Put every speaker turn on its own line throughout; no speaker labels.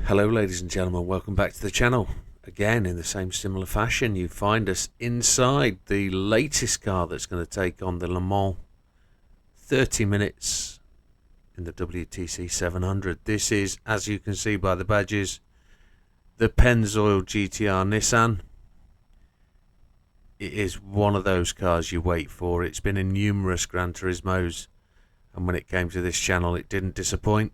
Hello ladies and gentlemen, welcome back to the channel. Again, in the same similar fashion, you find us inside the latest car that's going to take on the Le Mans 30 minutes in the WTC700. This is, as you can see by the badges, the Pennzoil GTR Nissan. It is one of those cars you wait for. It's been in numerous Gran Turismos, and when it came to this channel it didn't disappoint.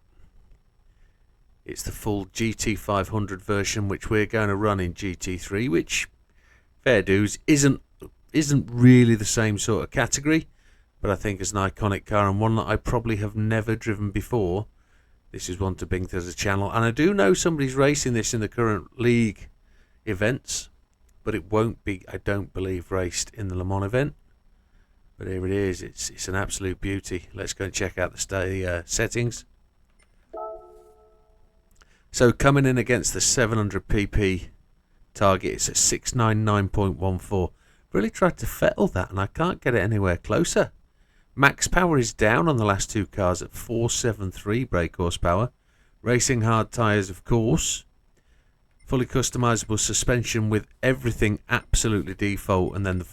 It's the full GT500 version, which we're going to run in GT3, which, fair dues, isn't really the same sort of category, but I think it's an iconic car and one that I probably have never driven before. This is one to bring to the channel, and I do know somebody's racing this in the current league events, but it won't be, I don't believe, raced in the Le Mans event. But here it is. It's an absolute beauty. Let's go and check out the settings. So coming in against the 700 pp target, it's at 699.14. Really tried to fettle that and I can't get it anywhere closer. Max power is down on the last two cars at 473 brake horsepower. Racing hard tyres, of course. Fully customizable suspension with everything absolutely default, and then the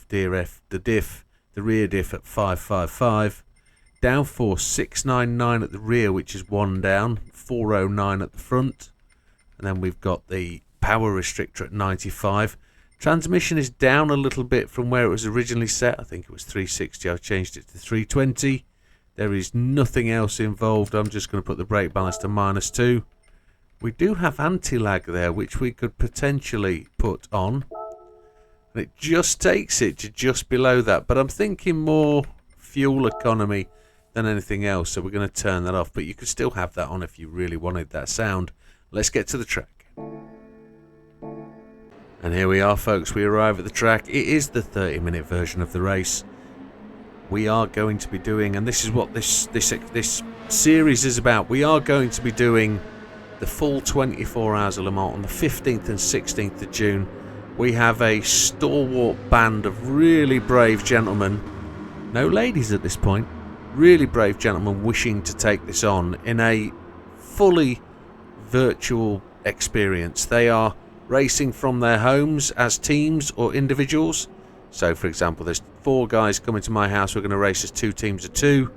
rear diff at 555. Downforce 699 at the rear, which is one down, 409 at the front, and then we've got the power restrictor at 95. Transmission is down a little bit from where it was originally set. I think it was 360. I've changed it to 320. There is nothing else involved. I'm just going to put the brake balance to -2. We do have anti-lag there, which we could potentially put on, and it just takes it to just below that, but I'm thinking more fuel economy than anything else, so we're going to turn that off, but you could still have that on if you really wanted that sound. Let's get to the track. And here we are, folks. We arrive at the track. It is the 30-minute version of the race. We are going to be doing, and this is what this series is about, we are going to be doing the full 24 hours of Le Mans on the 15th and 16th of June. We have a stalwart band of really brave gentlemen, no ladies at this point, really brave gentlemen wishing to take this on in a fully virtual experience. They are racing from their homes as teams or individuals. So for example, there's 4 guys coming to my house. We're going to race as 2 teams of 2,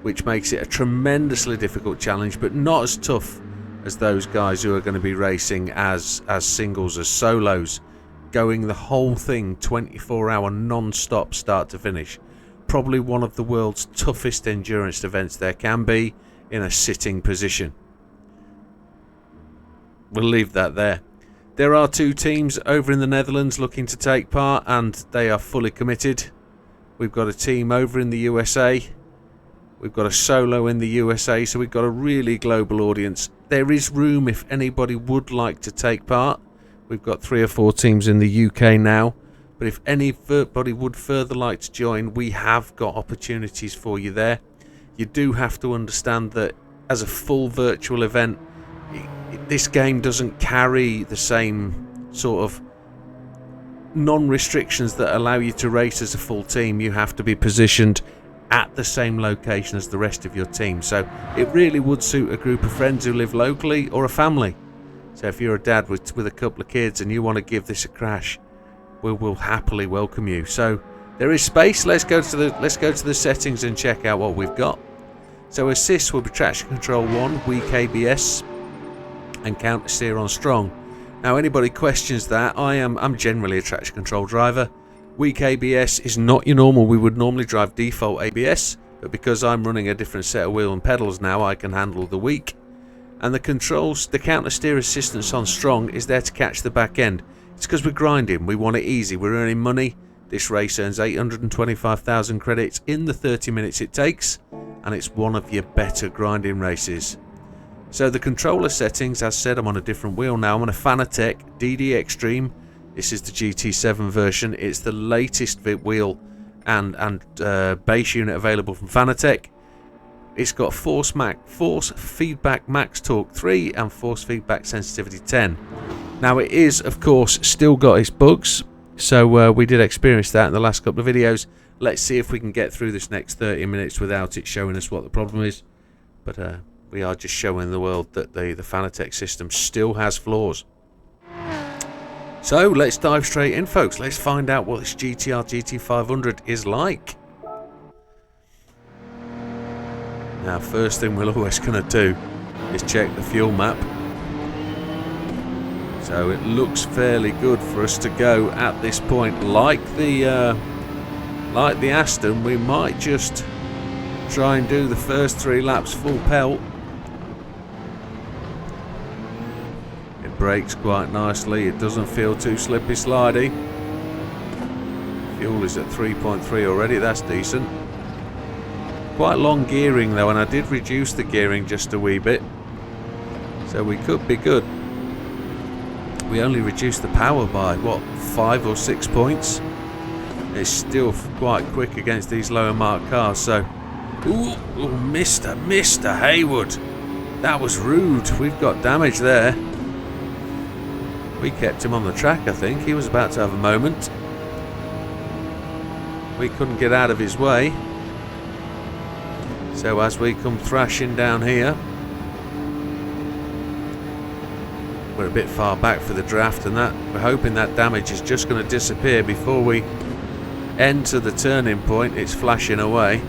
which makes it a tremendously difficult challenge, but not as tough as those guys who are going to be racing as singles, as solos, going the whole thing 24-hour non-stop start to finish. Probably one of the world's toughest endurance events there can be in a sitting position. We'll leave that there. There are 2 teams over in the Netherlands looking to take part, and they are fully committed. We've got a team over in the USA. We've got a solo in the USA, so we've got a really global audience. There is room if anybody would like to take part. We've got 3 or 4 teams in the UK now, but if anybody would further like to join, we have got opportunities for you there. You do have to understand that as a full virtual event, this game doesn't carry the same sort of non-restrictions that allow you to race as a full team. You have to be positioned at the same location as the rest of your team, so it really would suit a group of friends who live locally or a family. So if you're a dad with a couple of kids and you want to give this a crash, we'll happily welcome you. So there is space. Let's go to the settings and check out what we've got. So assist will be traction control 1, weak ABS, and counter steer on strong. Now anybody questions that, I'm generally a traction control driver. Weak ABS is not your normal. We would normally drive default ABS, but because I'm running a different set of wheel and pedals now, I can handle the weak. And the controls, the counter steer assistance on strong is there to catch the back end. It's because we're grinding, we want it easy, we're earning money. This race earns 825,000 credits in the 30 minutes it takes, and it's one of your better grinding races. So the controller settings, as said, I'm on a different wheel now. I'm on a Fanatec DD Extreme. This is the GT7 version. It's the latest wheel and base unit available from Fanatec. It's got force feedback max torque 3 and force feedback sensitivity 10. Now it is, of course, still got its bugs. So we did experience that in the last couple of videos. Let's see if we can get through this next 30 minutes without it showing us what the problem is. But we are just showing the world that the Fanatec system still has flaws. So let's dive straight in, folks. Let's find out what this GTR GT500 is like. Now, first thing we're always going to do is check the fuel map. So it looks fairly good for us to go at this point. Like the Aston, we might just try and do the first 3 laps full pelt. It brakes quite nicely. It doesn't feel too slippy slidey. Fuel is at 3.3 already. That's decent. Quite long gearing though, and I did reduce the gearing just a wee bit. So we could be good. We only reduced the power by, what, 5 or 6 points? It's still quite quick against these lower marked cars, so... Ooh, Mr. Haywood! That was rude. We've got damage there. We kept him on the track, I think. He was about to have a moment. We couldn't get out of his way. So as we come thrashing down here... We're a bit far back for the draft, and that we're hoping that damage is just going to disappear before we enter the turning point. It's flashing away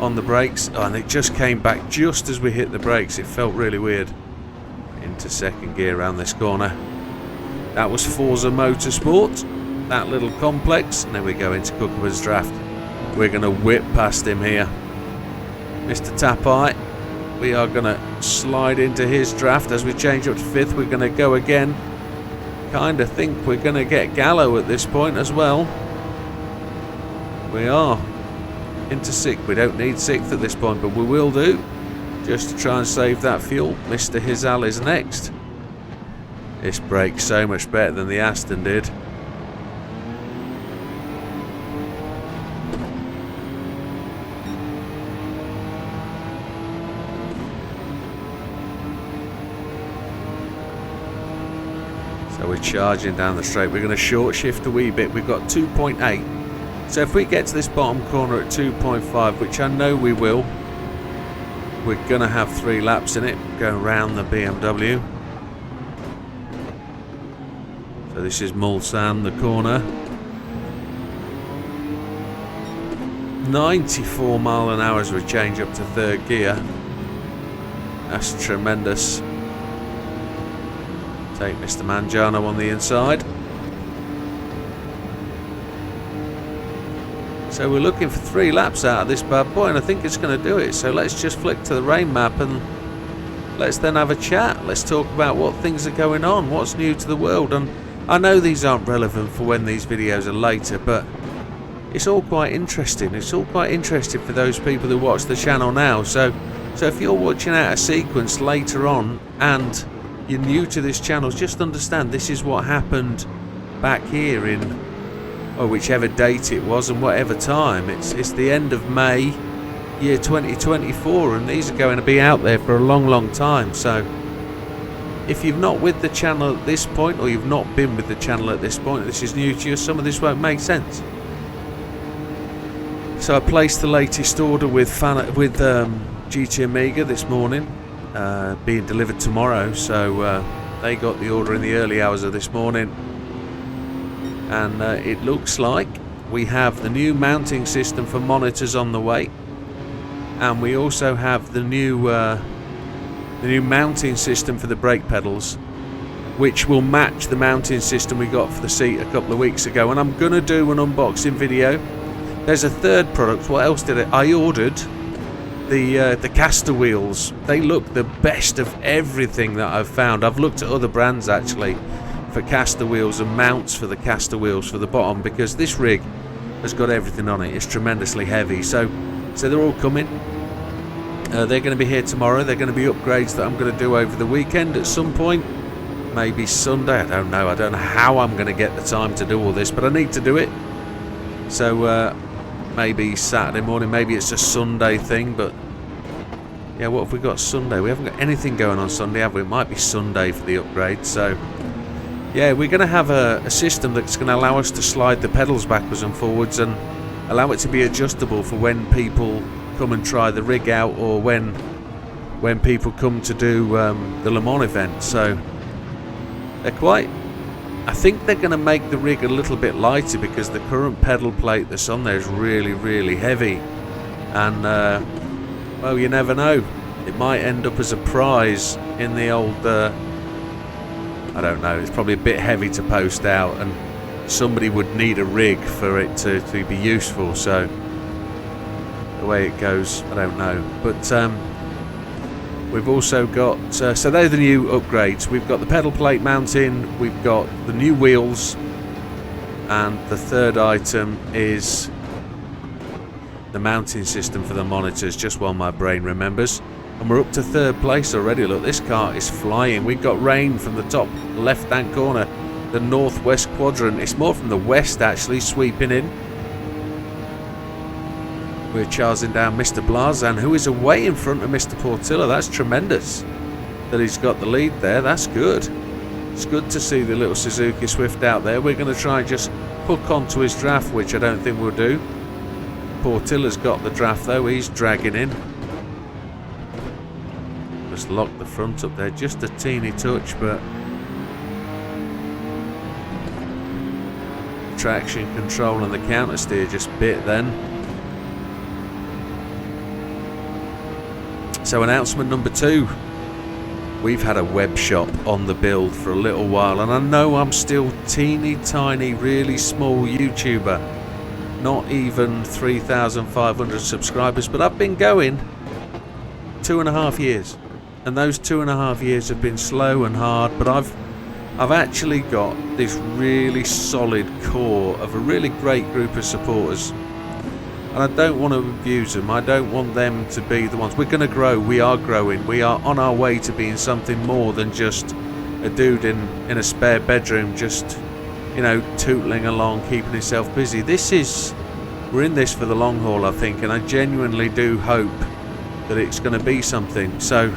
on the brakes, and it just came back just as we hit the brakes. It felt really weird. Into second gear around this corner. That was Forza Motorsport, that little complex, and then we go into Cookwood's draft. We're going to whip past him here. Mr. Tapai. We are going to slide into his draft as we change up to 5th. We're going to go again. Kind of think we're going to get Gallo at this point as well. We are into 6th. We don't need 6th at this point, but we will do. Just to try and save that fuel. Mr. Hizal is next. This brakes so much better than the Aston did. So we're charging down the straight. We're going to short shift a wee bit. We've got 2.8. So if we get to this bottom corner at 2.5, which I know we will, we're going to have 3 laps in it, going around the BMW. So this is Mulsanne, the corner. 94 mile an hour as we change up to 3rd gear. That's tremendous. Take Mr. Mangiano on the inside. So we're looking for 3 laps out of this bad boy, and I think it's going to do it. So let's just flick to the rain map and let's then have a chat. Let's talk about what things are going on, what's new to the world. And I know these aren't relevant for when these videos are later, but it's all quite interesting. It's all quite interesting for those people who watch the channel now. So if you're watching out a sequence later on and you're new to this channel, just understand this is what happened back here in, or whichever date it was and whatever time. It's the end of May, year 2024, and these are going to be out there for a long time. So if you've not with the channel at this point, or you've not been with the channel at this point, this is new to you, some of this won't make sense. So I placed the latest order with GT Amiga this morning, being delivered tomorrow. So they got the order in the early hours of this morning, and it looks like we have the new mounting system for monitors on the way, and we also have the new mounting system for the brake pedals, which will match the mounting system we got for the seat a couple of weeks ago. And I'm going to do an unboxing video. There's a third product. What else did I ordered the caster wheels. They look the best of everything that I've found. I've looked at other brands actually for caster wheels and mounts for the caster wheels for the bottom, because this rig has got everything on it. It's tremendously heavy. So they're all coming. They're going to be here tomorrow. They're going to be upgrades that I'm going to do over the weekend at some point. Maybe Sunday. I don't know. I don't know how I'm going to get the time to do all this, but I need to do it. So maybe Saturday morning. Maybe it's a Sunday thing. But yeah, what have we got Sunday? We haven't got anything going on Sunday, have we? It might be Sunday for the upgrade. So Yeah, we're going to have a system that's going to allow us to slide the pedals backwards and forwards and allow it to be adjustable for when people come and try the rig out, or when people come to do the Le Mans event. So they're quite... I think they're going to make the rig a little bit lighter, because the current pedal plate that's on there is really, really heavy. And, well, you never know. It might end up as a prize in the old... I don't know, it's probably a bit heavy to post out, and somebody would need a rig for it to be useful. So the way it goes, I don't know. But we've also got, so they're the new upgrades. We've got the pedal plate mounting, we've got the new wheels, and the third item is the mounting system for the monitors, just while my brain remembers. And we're up to third place already. Look, this car is flying. We've got rain from the top left-hand corner, the northwest quadrant. It's more from the west, actually, sweeping in. We're charging down Mr. Blazan, who is away in front of Mr. Portillo. That's tremendous that he's got the lead there. That's good. It's good to see the little Suzuki Swift out there. We're going to try and just hook onto his draft, which I don't think we'll do. Portillo's got the draft, though. He's dragging in. Just lock the front up there, just a teeny touch, but traction control and the counter steer just bit then. So announcement number 2. We've had a web shop on the build for a little while, and I know I'm still teeny tiny, really small YouTuber, not even 3,500 subscribers, but I've been going 2.5 years. And those 2.5 years have been slow and hard, but I've actually got this really solid core of a really great group of supporters, and I don't want to abuse them. I don't want them to be the ones. We're going to grow. We are growing. We are on our way to being something more than just a dude in a spare bedroom, just, you know, tootling along, keeping himself busy. We're in this for the long haul, I think, and I genuinely do hope that it's going to be something. So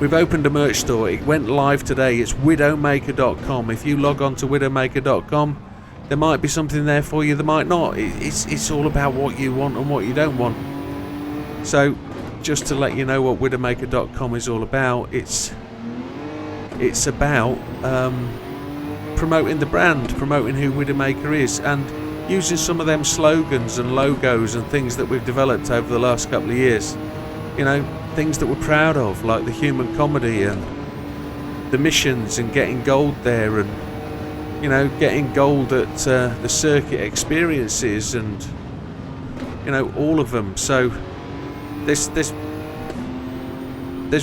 we've opened a merch store. It went live today. It's Widdowmaker.com. If you log on to Widdowmaker.com, there might be something there for you, there might not. It's all about what you want and what you don't want. So, just to let you know what Widdowmaker.com is all about, it's about promoting the brand, promoting who Widdowmaker is, and using some of them slogans and logos and things that we've developed over the last couple of years. You know, things that we're proud of, like the human comedy and the missions and getting gold there, and, you know, getting gold at the circuit experiences, and, you know, all of them. So there's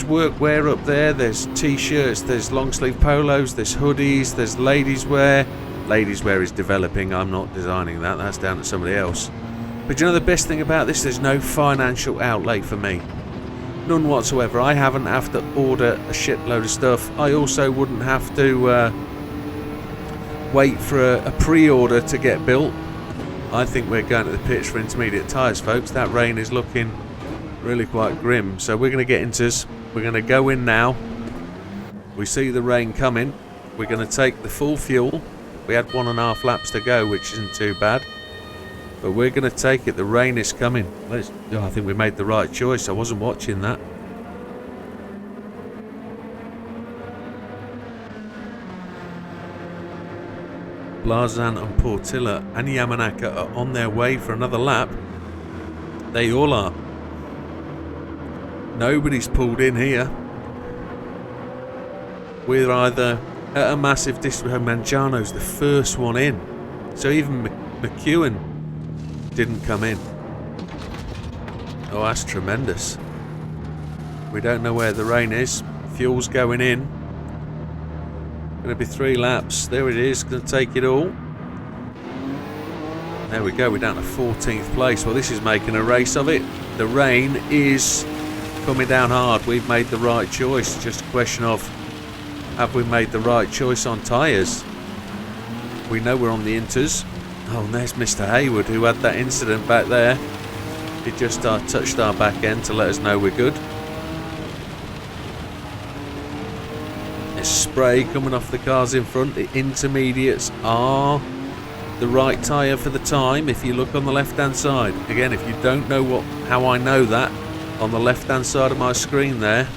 workwear up there, there's t-shirts, there's long sleeve polos, there's hoodies, there's ladies wear. Ladies wear is developing. I'm not designing that, that's down to somebody else. But you know the best thing about this, there's no financial outlay for me. None whatsoever. I haven't have to order a shitload of stuff. I also wouldn't have to wait for a pre-order to get built. I think we're going to the pits for intermediate tyres, folks. That rain is looking really quite grim. So we're going to get into this. We're going to go in now. We see the rain coming. We're going to take the full fuel. We had 1.5 laps to go, which isn't too bad. But we're going to take it. The rain is coming. I think we made the right choice. I wasn't watching that. Blazan and Portilla and Yamanaka are on their way for another lap. They all are. Nobody's pulled in here. We're either at a massive distance. Mangiano's the first one in. So even McEwen didn't come in. Oh, that's tremendous. We don't know where the rain is. Fuel's going in. Going to be 3 laps. There it is. Going to take it all. There we go. We're down to 14th place. Well, this is making a race of it. The rain is coming down hard. We've made the right choice. Just a question of, have we made the right choice on tyres? We know we're on the inters. Oh, and there's Mr. Hayward, who had that incident back there. He just touched our back end to let us know we're good. There's spray coming off the cars in front. The intermediates are the right tyre for the time if you look on the left hand side. Again, if you don't know how I know that, on the left hand side of my screen there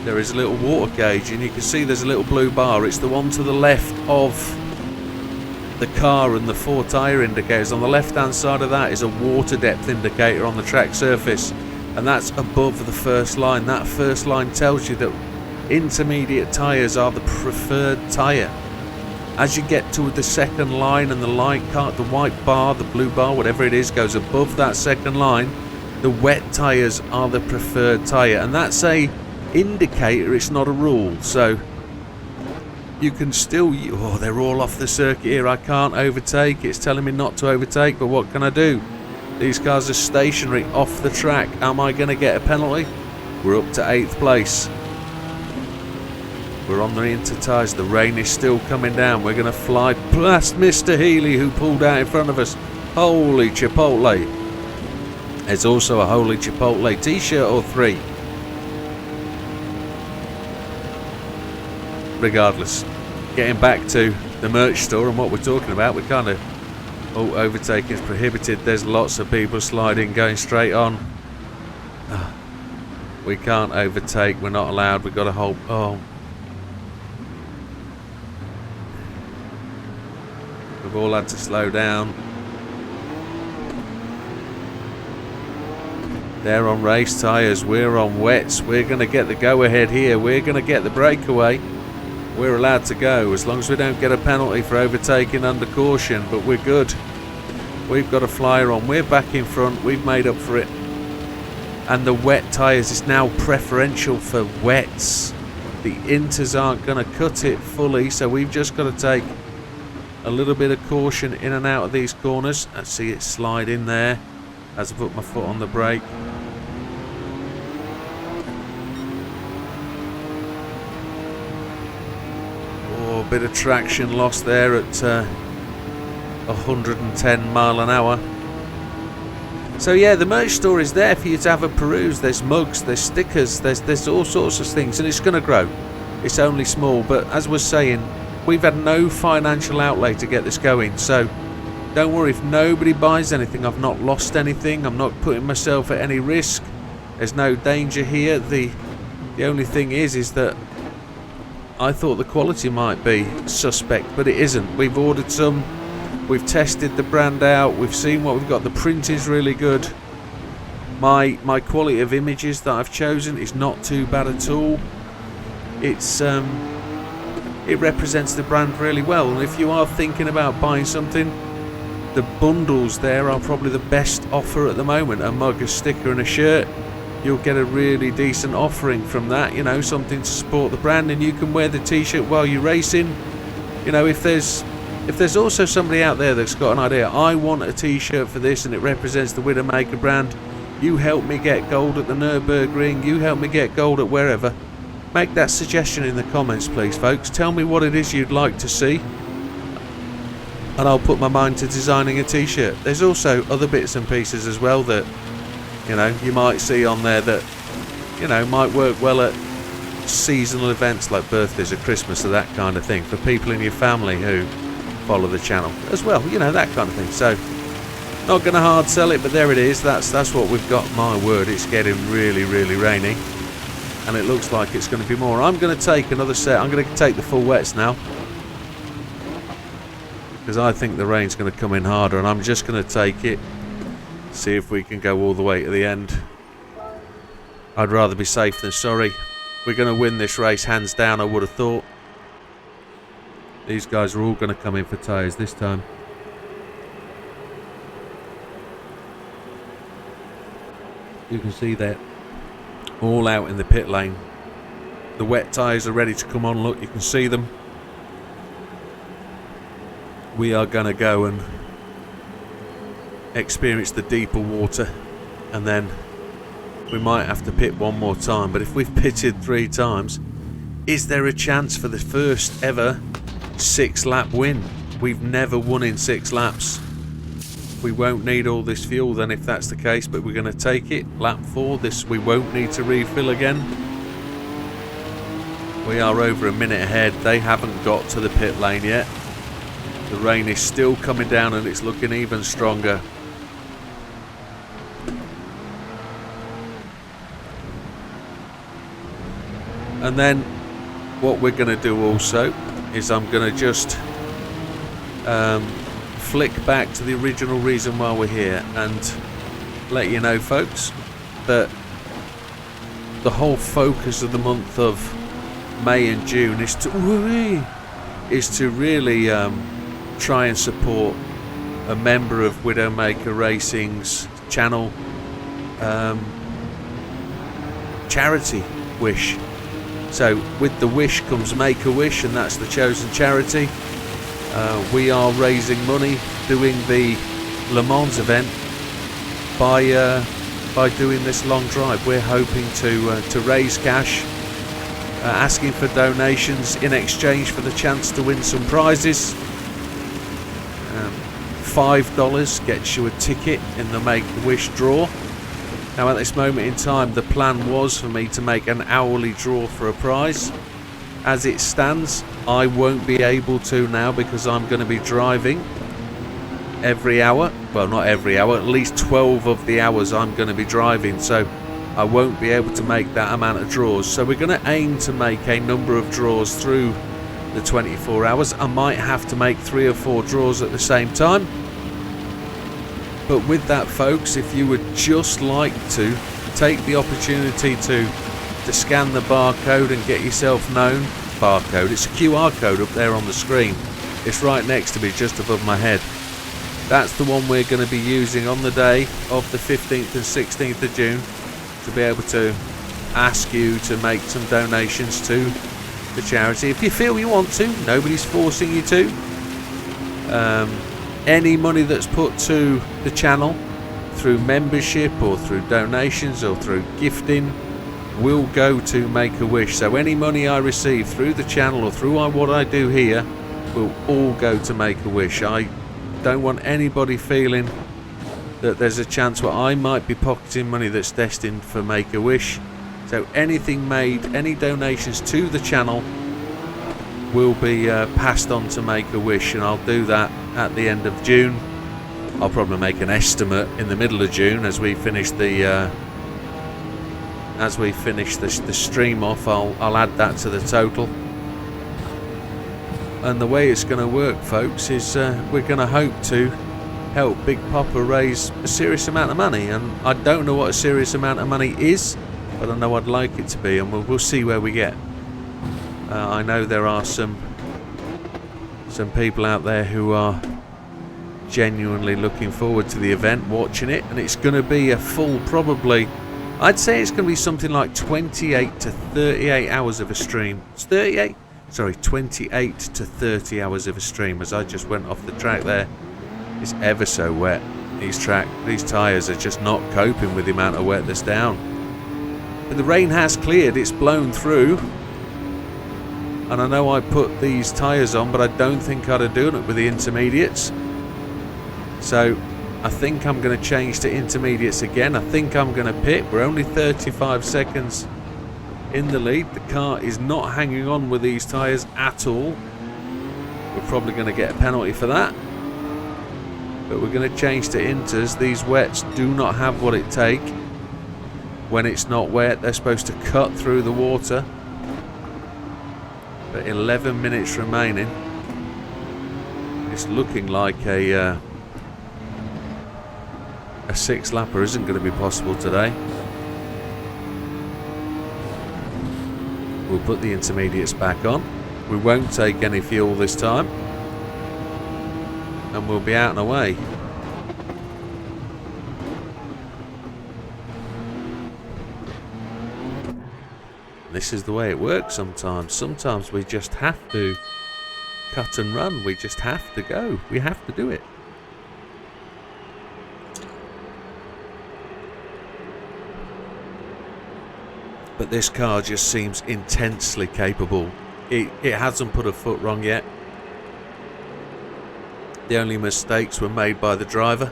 is a little water gauge, and you can see there's a little blue bar. It's the one to the left of the car and the 4 tyre indicators. On the left hand side of that is a water depth indicator on the track surface, and that's above the first line. That first line tells you that intermediate tyres are the preferred tyre. As you get to the second line and the white bar, the blue bar, whatever it is, goes above that second line, the wet tyres are the preferred tyre. And that's a indicator, it's not a rule. So you can still... Oh, they're all off the circuit here. I can't overtake. It's telling me not to overtake, but what can I do? These cars are stationary off the track. Am I going to get a penalty? We're up to 8th place. We're on the inter tyres. The rain is still coming down. We're going to fly past Mr. Healy, who pulled out in front of us. Holy Chipotle. There's also a Holy Chipotle t-shirt or 3. Regardless, getting back to the merch store and what we're talking about, we kind of... Oh, overtaking is prohibited. There's lots of people sliding, going straight on. We can't overtake. We're not allowed. We've got to hold... Oh... We've all had to slow down. They're on race tyres, we're on wets. We're going to get the go-ahead here. We're going to get the breakaway. We're allowed to go as long as we don't get a penalty for overtaking under caution, but we're good. We've got a flyer on. We're back in front. We've made up for it. And the wet tyres is now preferential for wets. The inters aren't going to cut it fully, so we've just got to take a little bit of caution in and out of these corners. I see it slide in there as I put my foot on the brake. Oh, a bit of traction lost there at 110 mile an hour. So yeah, the merch store is there for you to have a peruse. There's mugs, there's stickers, there's all sorts of things, and it's going to grow. It's only small, but as we're saying, we've had no financial outlay to get this going, so don't worry if nobody buys anything. I've not lost anything. I'm not putting myself at any risk. There's no danger here. The only thing is that I thought the quality might be suspect, but it isn't. We've ordered some. We've tested the brand out. We've seen what we've got. The print is really good. My quality of images that I've chosen is not too bad at all. It represents the brand really well, and if you are thinking about buying something, the bundles there are probably the best offer at the moment. A mug, a sticker and a shirt. You'll get a really decent offering from that, you know, something to support the brand, and you can wear the t-shirt while you're racing. You know, if there's also somebody out there that's got an idea, I want a t-shirt for this and it represents the Widdowmaker brand, you help me get gold at the Nürburgring, you help me get gold at wherever. Make that suggestion in the comments, please, folks. Tell me what it is you'd like to see, and I'll put my mind to designing a t-shirt. There's also other bits and pieces as well that, you know, you might see on there that, you know, might work well at seasonal events like birthdays or Christmas or that kind of thing, for people in your family who follow the channel as well, you know, that kind of thing. So, not going to hard sell it, but there it is. That's what we've got. My word, it's getting really, really rainy. And it looks like it's going to be more. I'm going to take another set. I'm going to take the full wets now, because I think the rain's going to come in harder, and I'm just going to take it, see if we can go all the way to the end. I'd rather be safe than sorry. We're going to win this race hands down, I would have thought. These guys are all going to come in for tyres this time. You can see that. All out in the pit lane. The wet tyres are ready to come on. Look, you can see them. We are going to go and experience the deeper water, and then we might have to pit one more time. But if we've pitted 3 times, is there a chance for the first ever 6-lap win? We've never won in 6 laps. We won't need all this fuel then if that's the case, but we're going to take it. Lap 4, this we won't need to refill again. We are over a minute ahead. They haven't got to the pit lane yet. The rain is still coming down and it's looking even stronger. And then what we're going to do also is I'm going to just flick back to the original reason why we're here and let you know, folks, that the whole focus of the month of May and June is to really try and support a member of Widdowmaker Racing's channel charity wish. So with the wish comes make a wish, and that's the chosen charity. We are raising money doing the Le Mans event by doing this long drive. We're hoping to raise cash, asking for donations in exchange for the chance to win some prizes. $5 gets you a ticket in the Make-A-Wish draw. Now at this moment in time, the plan was for me to make an hourly draw for a prize. As it stands, I won't be able to now because I'm going to be driving every hour. Well, not every hour, at least 12 of the hours I'm going to be driving, so I won't be able to make that amount of draws. So we're going to aim to make a number of draws through the 24 hours. I might have to make 3 or 4 draws at the same time. But with that, folks, if you would just like to take the opportunity to scan the barcode and get yourself known. Barcode, it's a QR code up there on the screen. It's right next to me, just above my head. That's the one we're going to be using on the day of the 15th and 16th of June to be able to ask you to make some donations to the charity. If you feel you want to, nobody's forcing you to. Any money that's put to the channel through membership or through donations or through gifting will go to Make-A-Wish. So any money I receive through the channel or through what I do here will all go to Make-A-Wish. I don't want anybody feeling that there's a chance where I might be pocketing money that's destined for Make-A-Wish. So anything made, any donations to the channel will be passed on to Make-A-Wish, and I'll do that at the end of June. I'll probably make an estimate in the middle of June as we finish the stream off. I'll add that to the total. And the way it's going to work, folks, is we're going to hope to help Big Papa raise a serious amount of money. And I don't know what a serious amount of money is, but I know I'd like it to be, and we'll see where we get. I know there are some people out there who are genuinely looking forward to the event, watching it, and it's going to be a full, probably, I'd say it's going to be something like 28 to 38 hours of a stream. It's 28? Sorry, 28 to 30 hours of a stream, as I just went off the track there. It's ever so wet. These tyres are just not coping with the amount of wet that's down. But the rain has cleared, it's blown through. And I know I put these tyres on, but I don't think I'd have done it with the intermediates. So I think I'm going to change to intermediates again. I think I'm going to pit. We're only 35 seconds in the lead. The car is not hanging on with these tyres at all. We're probably going to get a penalty for that. But we're going to change to inters. These wets do not have what it takes. When it's not wet, they're supposed to cut through the water. But 11 minutes remaining. It's looking like a 6-lapper isn't going to be possible today. We'll put the intermediates back on. We won't take any fuel this time. And we'll be out and away. This is the way it works sometimes. Sometimes we just have to cut and run. We just have to go. We have to do it. But this car just seems intensely capable. It hasn't put a foot wrong yet. The only mistakes were made by the driver.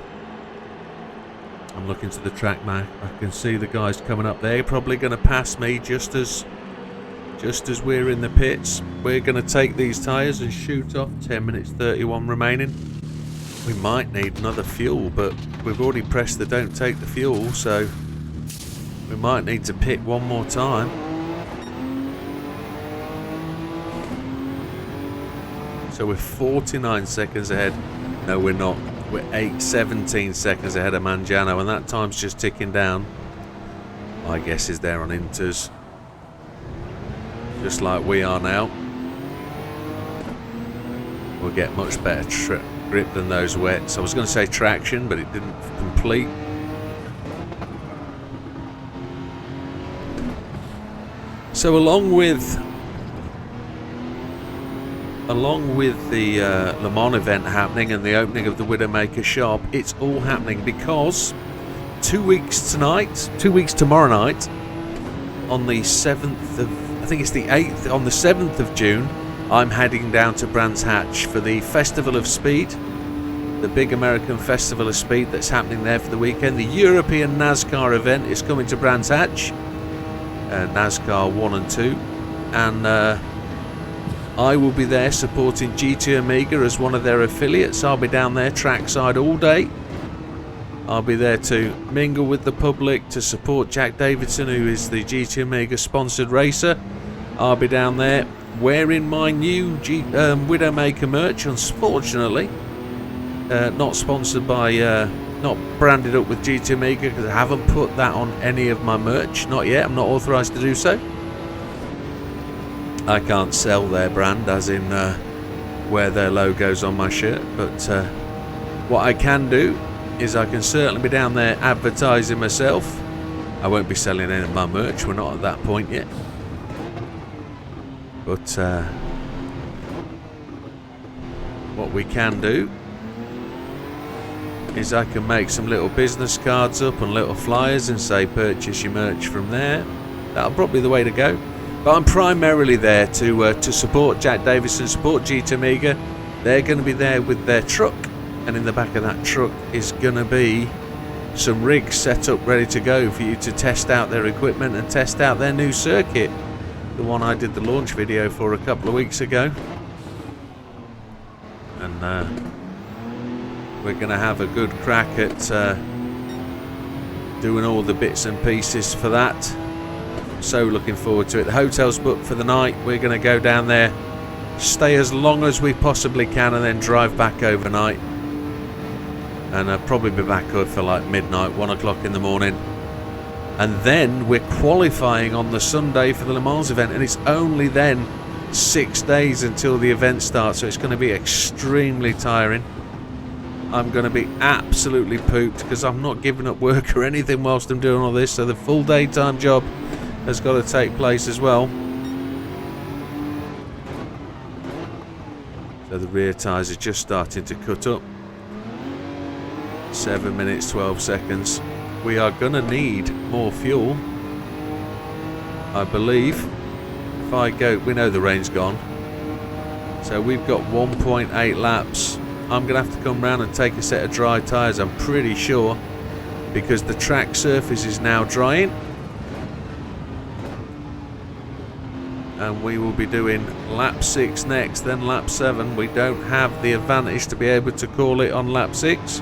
I'm looking to the track now. I can see the guys coming up there. Probably going to pass me just as just as we're in the pits, we're going to take these tyres and shoot off. 10 minutes 31 remaining. We might need another fuel, but we've already pressed the don't take the fuel, so we might need to pit one more time. So we're 49 seconds ahead. No, we're not. We're 17 seconds ahead of Mangiano, and that time's just ticking down. My guess is they're on inters, just like we are now. We'll get much better grip than those wets. I was going to say traction, but it didn't complete. So along with the Le Mans event happening and the opening of the Widdowmaker shop, it's all happening because 2 weeks tomorrow night, on the 7th of, I think it's the 8th, on the 7th of June, I'm heading down to Brands Hatch for the Festival of Speed, the big American Festival of Speed that's happening there for the weekend. The European NASCAR event is coming to Brands Hatch, NASCAR 1 and 2, and I will be there supporting GT Omega as one of their affiliates. I'll be down there trackside all day. I'll be there to mingle with the public, to support Jack Davidson, who is the GT Omega sponsored racer. I'll be down there wearing my new Widdowmaker merch, unfortunately. Not sponsored by, not branded up with GT Omega, because I haven't put that on any of my merch. Not yet, I'm not authorised to do so. I can't sell their brand, as in wear their logos on my shirt, but what I can do is I can certainly be down there advertising myself. I won't be selling any of my merch, we're not at that point yet, but what we can do is I can make some little business cards up and little flyers and say purchase your merch from there. That'll probably be the way to go. But I'm primarily there to support Jack Davison, support GT Omega. They're going to be there with their truck, and in the back of that truck is going to be some rigs set up ready to go for you to test out their equipment and test out their new circuit. The one I did the launch video for a couple of weeks ago. And we're going to have a good crack at doing all the bits and pieces for that. So looking forward to it. The hotel's booked for the night. We're going to go down there, stay as long as we possibly can, and then drive back overnight. And I'll probably be back up for like midnight, 1 o'clock in the morning. And then we're qualifying on the Sunday for the Le Mans event, and it's only then 6 days until the event starts, so it's going to be extremely tiring. I'm going to be absolutely pooped because I'm not giving up work or anything whilst I'm doing all this, so the full daytime job has got to take place as well. So the rear tyres are just starting to cut up. 7 minutes 12 seconds. We are going to need more fuel, I believe. If I go, we know the rain's gone, so we've got 1.8 laps. I'm going to have to come round and take a set of dry tyres, I'm pretty sure, because the track surface is now drying. And we will be doing lap 6 next, then lap 7. We don't have the advantage to be able to call it on lap 6.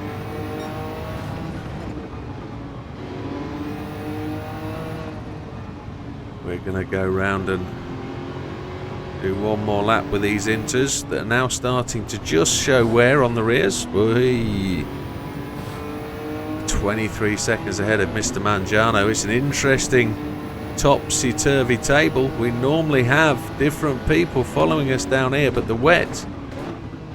We're going to go round and do one more lap with these inters that are now starting to just show wear on the rears. Whee. 23 seconds ahead of Mr. Mangiano. It's an interesting topsy-turvy table. We normally have different people following us down here, but the wet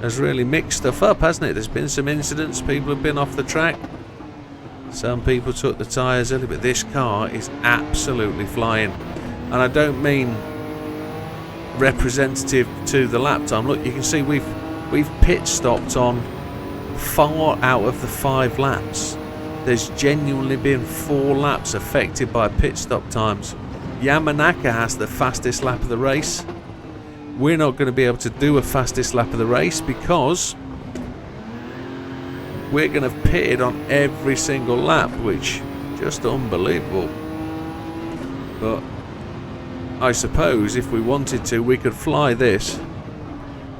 has really mixed stuff up, hasn't it? There's been some incidents, people have been off the track, some people took the tyres early, but this car is absolutely flying. And I don't mean representative to the lap time. Look, you can see we've pit stopped on 4 out of the 5 laps. There's genuinely been 4 laps affected by pit stop times. Yamanaka has the fastest lap of the race. We're not going to be able to do a fastest lap of the race because we're going to have pitted on every single lap, which is just unbelievable. But I suppose if we wanted to, we could fly this.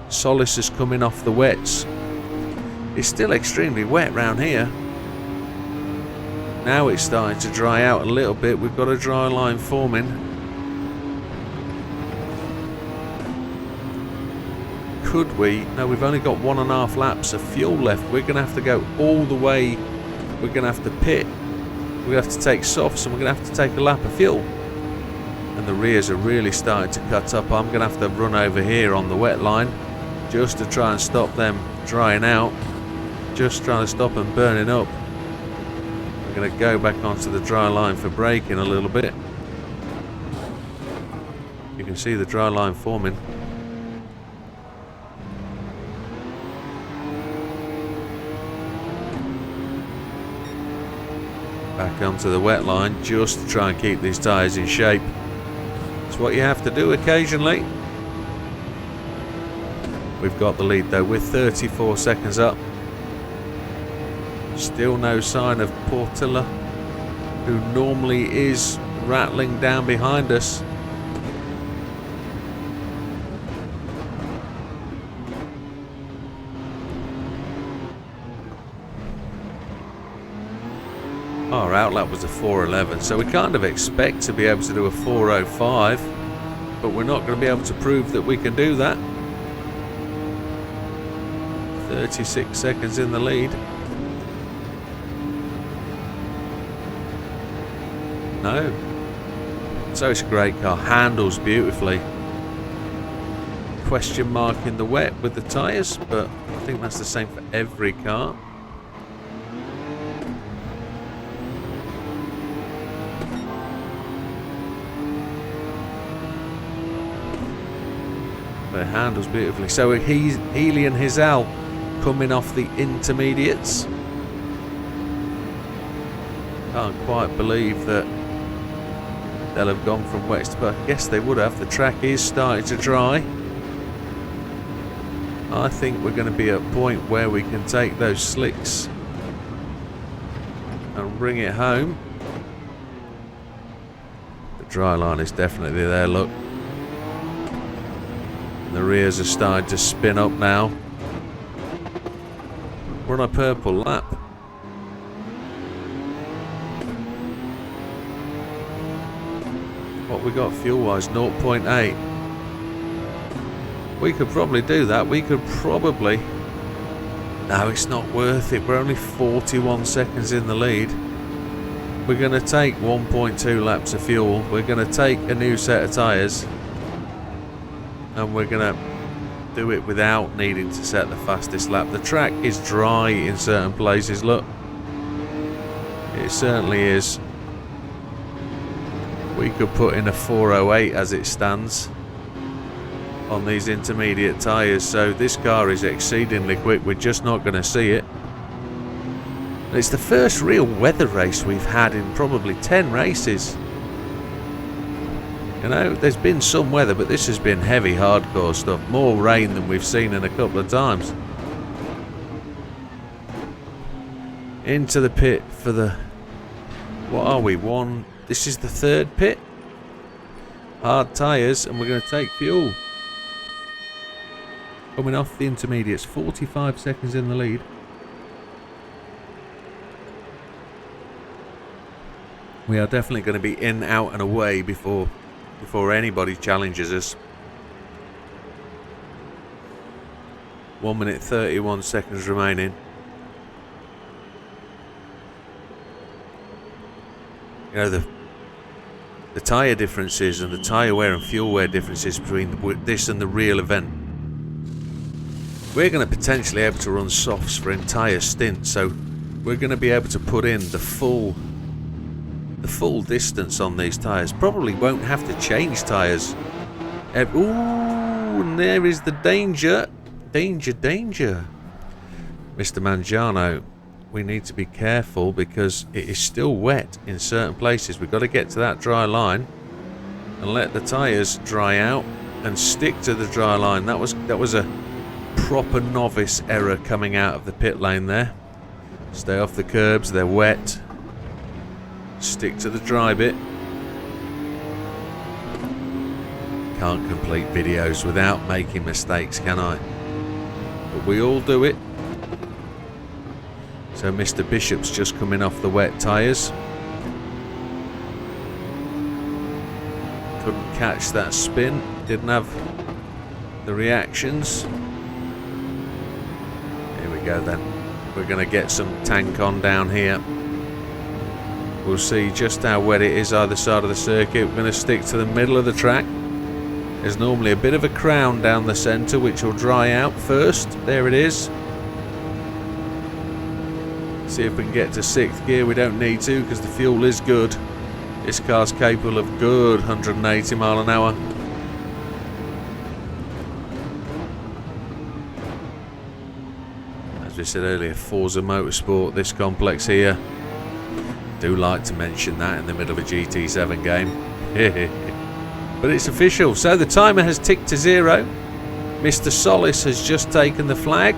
Solace is coming off the wets. It's still extremely wet round here. Now it's starting to dry out a little bit. We've got a dry line forming. Could we? No, we've only got 1.5 laps of fuel left. We're going to have to go all the way. We're going to have to pit. We're going to have to take softs and we're going to have to take a lap of fuel. And the rears are really starting to cut up. I'm going to have to run over here on the wet line just to try and stop them drying out. Just trying to stop them burning up. I'm going to go back onto the dry line for braking a little bit. You can see the dry line forming. Back onto the wet line just to try and keep these tyres in shape. It's what you have to do occasionally. We've got the lead though. We're 34 seconds up. Still no sign of Portilla, who normally is rattling down behind us. Our outlap was a 4:11, so we kind of expect to be able to do a 4:05, but we're not going to be able to prove that we can do that. 36 seconds in the lead. No. So it's a great car, handles beautifully. Question mark in the wet with the tyres, but I think that's the same for every car. But it handles beautifully. So he's Healy and Hizal coming off the intermediates. Can't quite believe that they'll have gone from wets, but I guess they would have. The track is starting to dry. I think we're going to be at a point where we can take those slicks and bring it home. The dry line is definitely there, look. And the rears are starting to spin up now. We're on a purple lap. What we got fuel-wise, 0.8. We could probably do that. We could probably... No, it's not worth it. We're only 41 seconds in the lead. We're going to take 1.2 laps of fuel. We're going to take a new set of tyres. And we're going to do it without needing to set the fastest lap. The track is dry in certain places, look. It certainly is. We could put in a 4:08 as it stands on these intermediate tyres, so this car is exceedingly quick. We're just not going to see it. And it's the first real weather race we've had in probably 10 races. You know, there's been some weather, but this has been heavy, hardcore stuff. More rain than we've seen in a couple of times. Into the pit for the... What are we? This is the third pit. Hard tyres, and we're going to take fuel. Coming off the intermediates, 45 seconds in the lead. We are definitely going to be in, out and away before anybody challenges us. 1 minute 31 seconds remaining. You know, the tyre differences and the tyre wear and fuel wear differences between this and the real event. We're going to potentially be able to run softs for entire stints, so we're going to be able to put in the full distance on these tyres. Probably won't have to change tyres. Ooh, and there is the danger. Danger. Mr. Mangiano, we need to be careful because it is still wet in certain places. We've got to get to that dry line and let the tyres dry out and stick to the dry line. That was a proper novice error coming out of the pit lane there. Stay off the curbs, they're wet. Stick to the dry bit. can't complete videos without making mistakes, can I? But we all do it. So Mr. Bishop's just coming off the wet tyres. Couldn't catch that spin. Didn't have the reactions. Here we go then. We're going to get some tank on down here. We'll see just how wet it is either side of the circuit. We're going to stick to the middle of the track. There's normally a bit of a crown down the centre which will dry out first. There it is. See if we can get to 6th gear. We don't need to because the fuel is good. This car's capable of good 180 mile an hour. As we said earlier, Forza Motorsport, this complex here. Do like to mention that in the middle of a GT7 game. But it's official. So the timer has ticked to 0. Mr. Solis has just taken the flag.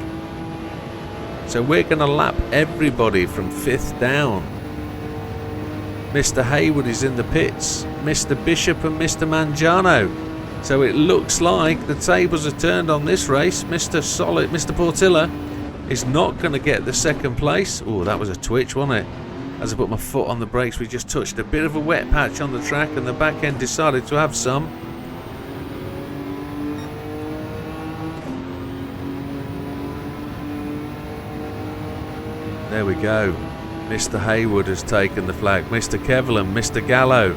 So we're going to lap everybody from 5th down. Mr. Haywood is in the pits. Mr. Bishop and Mr. Mangiano. So it looks like the tables are turned on this race. Mr. Portilla is not going to get the 2nd place. Oh, that was a twitch, wasn't it? As I put my foot on the brakes, we just touched a bit of a wet patch on the track and the back end decided to have some. There we go. Mr. Haywood has taken the flag. Mr. Kevlin, Mr. Gallo.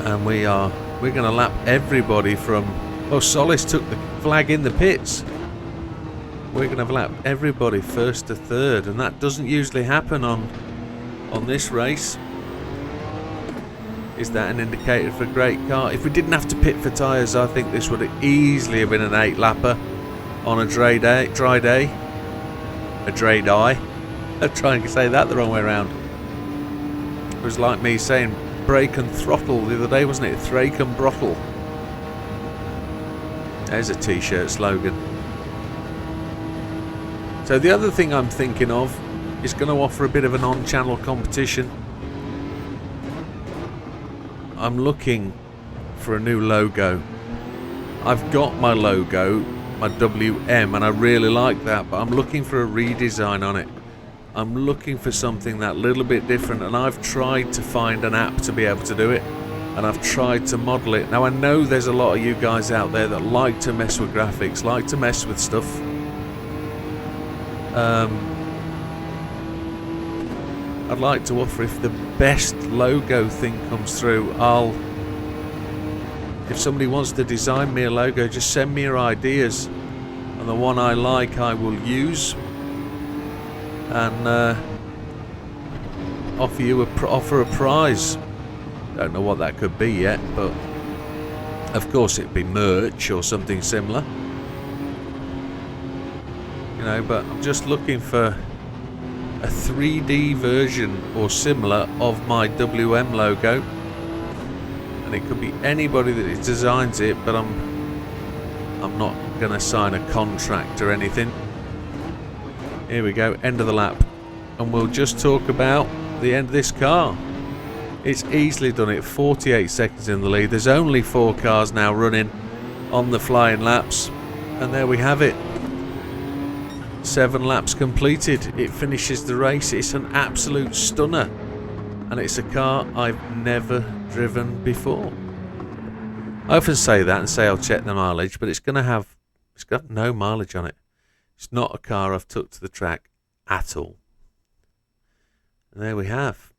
And we're going to lap everybody from... Oh, Solis took the flag in the pits. We're going to lap everybody 1st to 3rd, and that doesn't usually happen on this race. Is that an indicator for a great car? If we didn't have to pit for tyres, I think this would have easily have been an 8-lapper on a dry day. A dry day. I'm trying to say that the wrong way around. It was like me saying brake and throttle the other day, wasn't it? Thrake and brottle. There's a t-shirt slogan. So the other thing I'm thinking of is going to offer a bit of an on-channel competition. I'm looking for a new logo. I've got my logo, my WM, and I really like that, but I'm looking for a redesign on it. I'm looking for something that little bit different, and I've tried to find an app to be able to do it, and I've tried to model it. Now I know there's a lot of you guys out there that like to mess with graphics, like to mess with stuff. I'd like to offer, if the best logo thing comes through, if somebody wants to design me a logo, just send me your ideas, and the one I like I will use, and offer a prize. Don't know what that could be yet, but of course it'd be merch or something similar. You know, but I'm just looking for a 3D version or similar of my WM logo, and it could be anybody that designs it, but I'm not going to sign a contract or anything. Here we go, end of the lap, and we'll just talk about the end of this car. It's easily done it, 48 seconds in the lead. There's only 4 cars now running on the flying laps, and there we have it. 7 laps completed. It finishes the race. It's an absolute stunner, and it's a car I've never driven before. I often say that and say I'll check the mileage, but it's got no mileage on it. It's not a car I've took to the track at all. And there we have.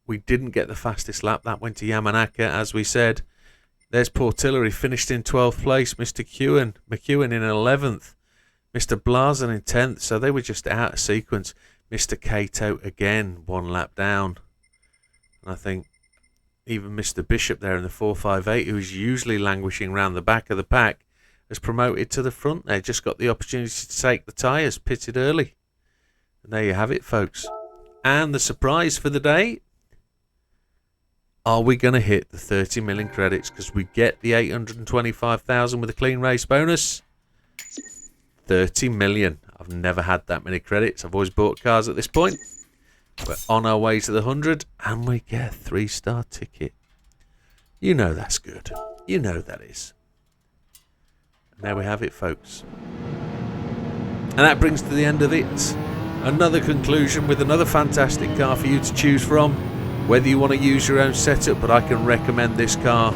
We didn't get the fastest lap. That went to Yamanaka, as we said. There's Portilla. He finished in 12th place. Mr. McEwen in 11th. Mr. Blazen in 10th, so they were just out of sequence. Mr. Cato again, 1 lap down. And I think even Mr. Bishop there in the 458, who's usually languishing around the back of the pack, has promoted to the front there. Just got the opportunity to take the tyres, pitted early. And there you have it, folks. And the surprise for the day, are we going to hit the 30 million credits? Because we get the 825,000 with a clean race bonus. 30 million. I've never had that many credits. I've always bought cars at this point. We're on our way to the 100, and we get a 3-star ticket. You know that's good. You know that is. And there we have it, folks. And that brings to the end of it. Another conclusion with another fantastic car for you to choose from. Whether you want to use your own setup, but I can recommend this car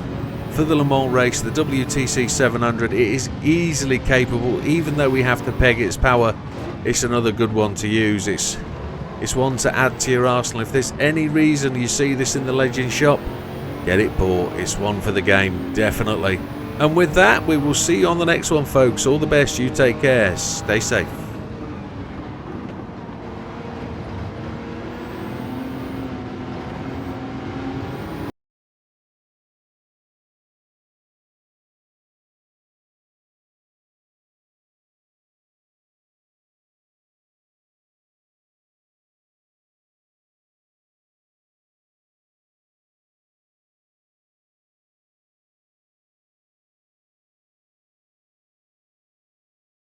for the Le Mans race, the WTC700. It is easily capable, even though we have to peg its power. It's another good one to use. It's one to add to your arsenal. If there's any reason you see this in the Legend shop, get it bought. It's one for the game, definitely. And with that, we will see you on the next one, folks. All the best. You take care. Stay safe.